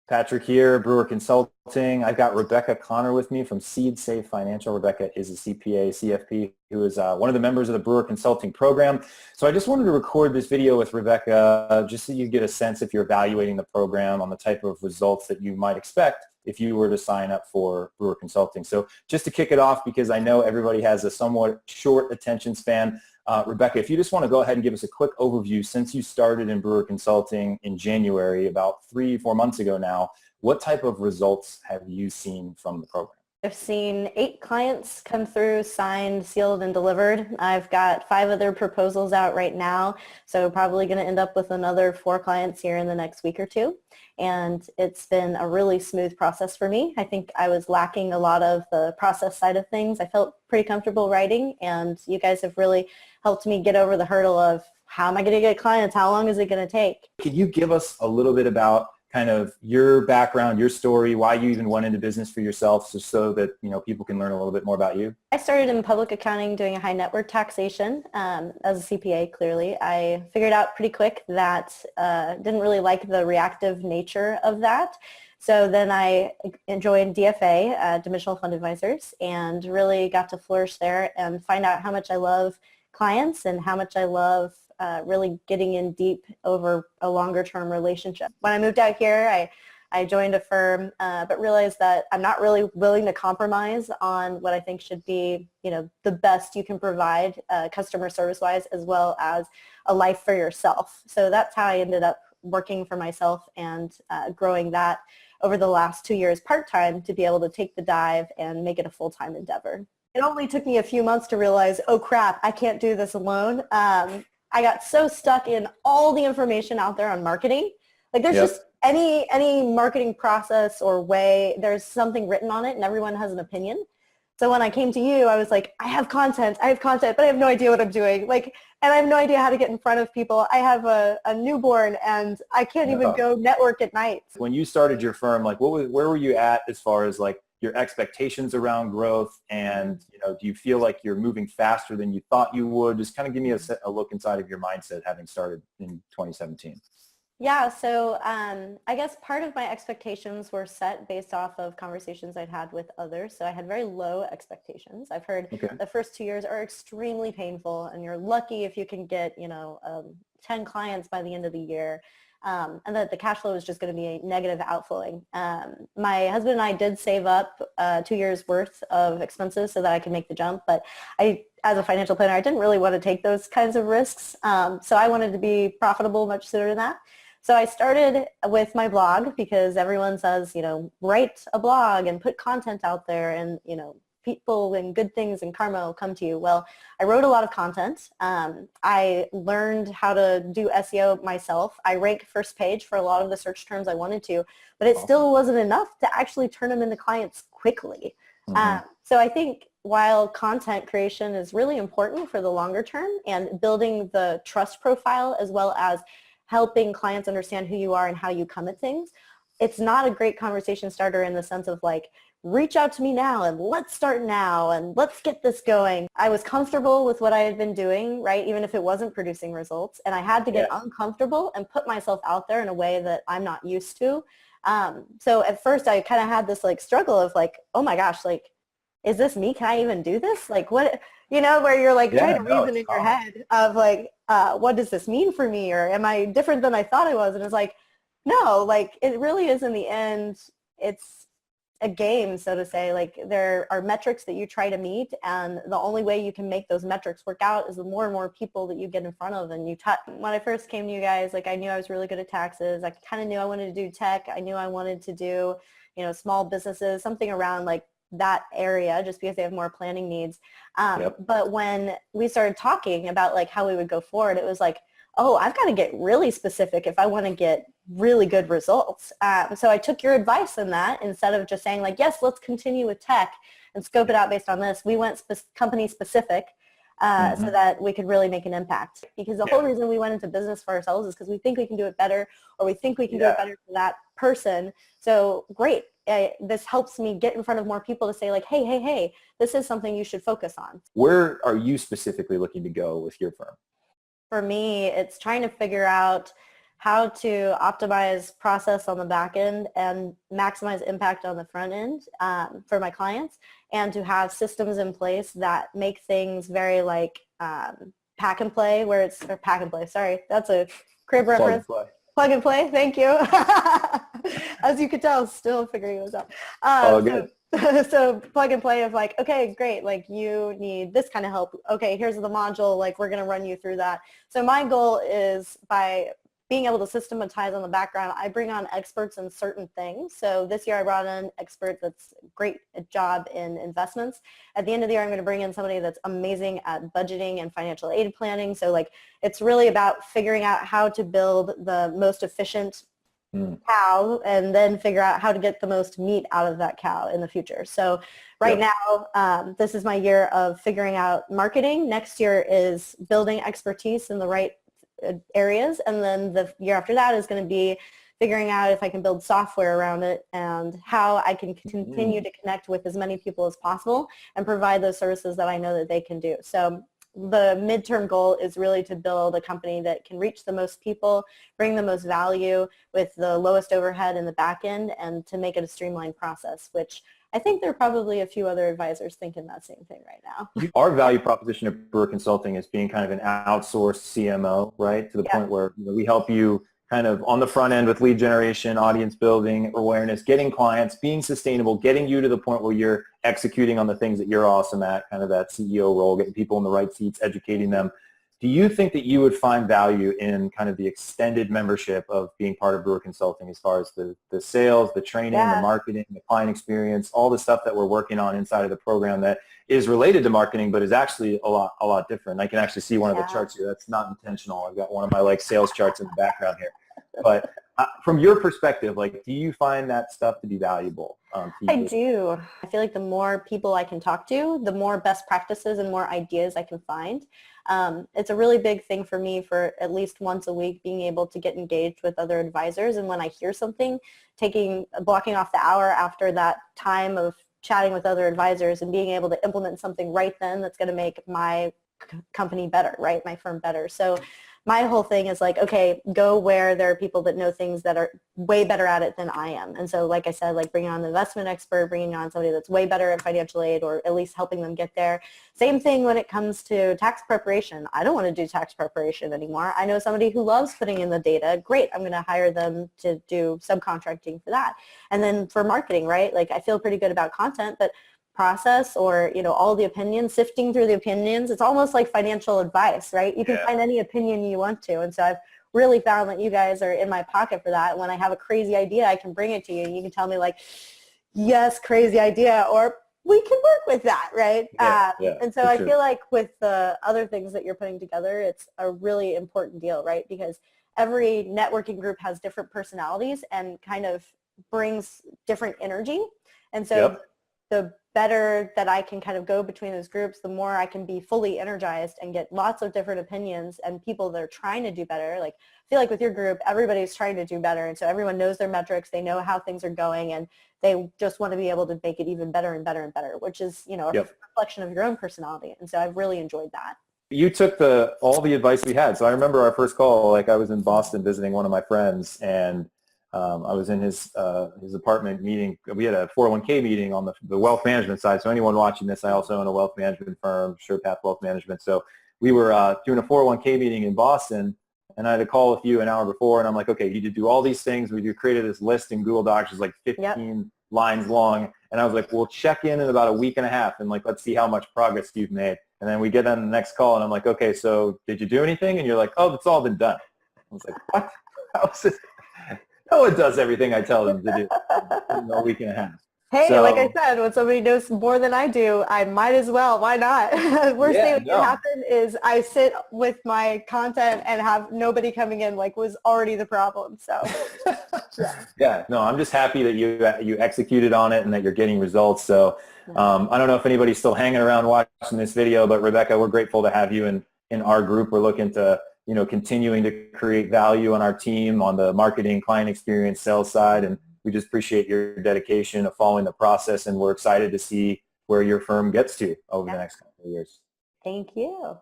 Patrick here, Brewer Consulting. I've got Rebecca Connor with me from Seed Safe Financial. Rebecca is a CPA, CFP, who is one of the members of the Brewer Consulting program. So I just wanted to record this video with Rebecca just so you get a sense if you're evaluating the program on the type of results that you might expect if you were to sign up for Brewer Consulting. So just to kick it off, because I know everybody has a somewhat short attention span, Rebecca, if you just want to go ahead and give us a quick overview since you started in Brewer Consulting in January, about 3-4 months ago now, what type of results have you seen from the program? I've seen 8 clients come through, signed, sealed, and delivered. I've got 5 other proposals out right now, so probably going to end up with another 4 clients here in the next week or 2. And it's been a really smooth process for me. I think I was lacking a lot of the process side of things. I felt pretty comfortable writing, and you guys have really helped me get over the hurdle of how am I going to get clients? How long is it going to take? Could you give us a little bit about kind of your background, your story, why you even went into business for yourself, so that people can learn a little bit more about you? I started in public accounting doing a high net worth taxation as a CPA, clearly. I figured out pretty quick that didn't really like the reactive nature of that. So then I joined DFA, Dimensional Fund Advisors, and really got to flourish there and find out how much I love clients and how much I love really getting in deep over a longer term relationship. When I moved out here, I joined a firm, but realized that I'm not really willing to compromise on what I think should be, the best you can provide customer service-wise, as well as a life for yourself. So that's how I ended up working for myself and growing that over the last 2 years part-time to be able to take the dive and make it a full-time endeavor. It only took me a few months to realize, oh crap, I can't do this alone. I got so stuck in all the information out there on marketing. Like there's just any marketing process or way, there's something written on it and everyone has an opinion. So when I came to you, I was like, I have content, but I have no idea what I'm doing. And I have no idea how to get in front of people. I have a newborn and I can't even go network at night. When you started your firm, where were you at as far as your expectations around growth, and do you feel like you're moving faster than you thought you would? Just kind of give me a look inside of your mindset having started in 2017. Yeah, so I guess part of my expectations were set based off of conversations I'd had with others. So I had very low expectations. I've heard the first 2 years are extremely painful, and you're lucky if you can get 10 clients by the end of the year. And that the cash flow is just going to be a negative outflowing. My husband and I did save up 2 years worth of expenses so that I could make the jump, but as a financial planner, I didn't really want to take those kinds of risks. So I wanted to be profitable much sooner than that. So I started with my blog because everyone says, write a blog and put content out there and, people and good things and karma will come to you. Well, I wrote a lot of content. I learned how to do SEO myself. I ranked first page for a lot of the search terms I wanted to, but it still wasn't enough to actually turn them into clients quickly. So I think while content creation is really important for the longer term and building the trust profile as well as helping clients understand who you are and how you come at things, it's not a great conversation starter in the sense of reach out to me now and let's start now and let's get this going. I was comfortable with what I had been doing, right? Even if it wasn't producing results, and I had to get uncomfortable and put myself out there in a way that I'm not used to. So at first I kind of had this struggle of oh my gosh, is this me? Can I even do this? What, where you're trying to reason in your head of what does this mean for me? Or am I different than I thought I was? And it's no, it really is in the end, it's a game, so to say. There are metrics that you try to meet, and the only way you can make those metrics work out is the more and more people that you get in front of and you touch. When I first came to you guys, I knew I was really good at taxes. I kind of knew I wanted to do tech. I knew I wanted to do, small businesses, something around that area, just because they have more planning needs. But when we started talking about how we would go forward, it was oh, I've got to get really specific if I want to get really good results. So I took your advice in that. Instead of just saying yes, let's continue with tech and scope it out based on this, we went company specific so that we could really make an impact. Because the whole reason we went into business for ourselves is because we think we can do it better, or we think we can do it better for that person. So great. This helps me get in front of more people to say hey, this is something you should focus on. Where are you specifically looking to go with your firm? For me, it's trying to figure out how to optimize process on the back end and maximize impact on the front end for my clients, and to have systems in place that make things very like pack and play, where it's, or pack and play, sorry, that's a crib reference. Plug and play, thank you. As you can tell, still figuring this out. Good. So plug and play of like, okay, great, like you need this kind of help. Okay, here's the module, like we're gonna run you through that. So my goal is, by being able to systematize on the background, I bring on experts in certain things. So this year I brought in an expert that's great at job in investments. At the end of the year, I'm going to bring in somebody that's amazing at budgeting and financial aid planning. So like, it's really about figuring out how to build the most efficient cow, and then figure out how to get the most meat out of that cow in the future. So right now, this is my year of figuring out marketing. Next year is building expertise in the right areas, and then the year after that is going to be figuring out if I can build software around it and how I can continue to connect with as many people as possible and provide those services that I know that they can do. So the midterm goal is really to build a company that can reach the most people, bring the most value with the lowest overhead in the back end, and to make it a streamlined process, which I think there are probably a few other advisors thinking that same thing right now. Our value proposition at Brewer Consulting is being kind of an outsourced CMO, right? To the point where we help you kind of on the front end with lead generation, audience building, awareness, getting clients, being sustainable, getting you to the point where you're executing on the things that you're awesome at, kind of that CEO role, getting people in the right seats, educating them. Do you think that you would find value in kind of the extended membership of being part of Brewer Consulting, as far as the sales, the training, the marketing, the client experience, all the stuff that we're working on inside of the program that is related to marketing but is actually a lot different? I can actually see one of the charts here. That's not intentional. I've got one of my like sales charts in the background here. But from your perspective, like, do you find that stuff to be valuable? I do. I feel like the more people I can talk to, the more best practices and more ideas I can find. It's a really big thing for me, for at least once a week, being able to get engaged with other advisors. And when I hear something, blocking off the hour after that time of chatting with other advisors and being able to implement something right then that's going to make my company better, right? My firm better. So my whole thing is like, okay, go where there are people that know things that are way better at it than I am. And so like I said, like bringing on an investment expert, bringing on somebody that's way better at financial aid, or at least helping them get there. Same thing when it comes to tax preparation. I don't want to do tax preparation anymore. I know somebody who loves putting in the data. Great, I'm going to hire them to do subcontracting for that. And then for marketing, right? Like I feel pretty good about content, but process, or all the opinions, sifting through the opinions, it's almost like financial advice, right? You can find any opinion you want to. And so I've really found that you guys are in my pocket for that. When I have a crazy idea, I can bring it to you and you can tell me like, yes, crazy idea, or we can work with that, right? And so I feel like with the other things that you're putting together, it's a really important deal, right? Because every networking group has different personalities and kind of brings different energy. And so the better that I can kind of go between those groups, the more I can be fully energized and get lots of different opinions and people that are trying to do better. Like I feel like with your group, everybody's trying to do better. And so everyone knows their metrics, they know how things are going, and they just want to be able to make it even better and better and better, which is, a reflection of your own personality. And so I've really enjoyed that. You took all the advice we had. So I remember our first call, like I was in Boston visiting one of my friends, and I was in his apartment meeting. We had a 401k meeting on the wealth management side. So anyone watching this, I also own a wealth management firm, SurePath Wealth Management. So we were doing a 401k meeting in Boston, and I had a call with you an hour before, and I'm like, okay, you need to do all these things. We created this list in Google Docs, it's like 15 lines long, and I was like, we'll check in about a week and a half, and like, let's see how much progress you've made. And then we get on the next call, and I'm like, okay, so did you do anything? And you're like, oh, it's all been done. I was like, what? How is it? No one does everything I tell them to do in a week and a half. Hey, like I said, when somebody knows more than I do, I might as well. Why not? Worst thing that can happen is I sit with my content and have nobody coming in, like was already the problem. So I'm just happy that you executed on it and that you're getting results. So I don't know if anybody's still hanging around watching this video, but Rebecca, we're grateful to have you in our group. We're looking to continuing to create value on our team on the marketing, client experience, sales side, and we just appreciate your dedication of following the process, and we're excited to see where your firm gets to over the next couple of years. Thank you.